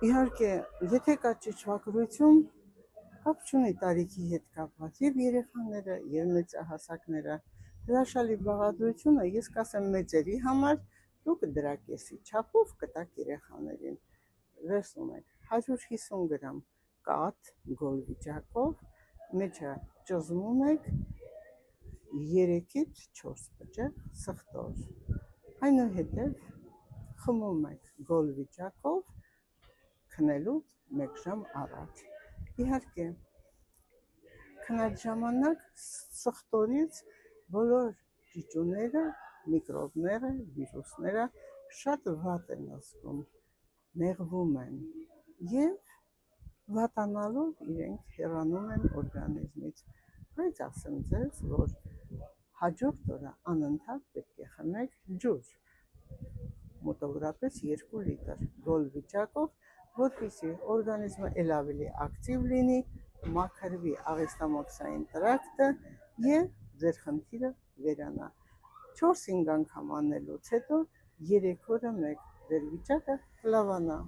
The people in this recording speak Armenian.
Իհարկե, եթե կա ճիճվագրություն, կապ չունի տարիքի հետ կապված, եւ երեխաները, եւ մեծահասակները, հրաշալի բաղադրությունը, ես կասեմ մեծերի համար, դու կդրակ եսի չափով կտակ երեխաներին, վերցնում եք 150 գրամ կաթ գոլ վիճակով, մեջը ճզմում եք 3-ից 4 բջեղ սխտոր, այնուհետև խմում եք գոլ վիճակով, քնելուց 1 ժամ առաջ, իհարկե, քնած ժամանակ սխտորից բոլոր ճիճուները, միկրոբները, վիրուսները շատ վատ են ազդում, նեղվում են եւ վատանալով իրենք հեռանում են օրգանիզմից, բայց ասեմ ձեզ, որ հաջորդ օրը անընդհատ պետք է խմեք ջուր, մոտավորապես 2 լիտր գոլ վիճակով, որպեսզի օրգանիզմը էլ ավելի ակտիվ լինի, մաքրվի աղեստամոքսային տրակտը եւ ձեր խնդիրը վերանա։ 4-5 անգամ անելուց հետո 3 օրը մեկ ձեր վիճակը կլավանա։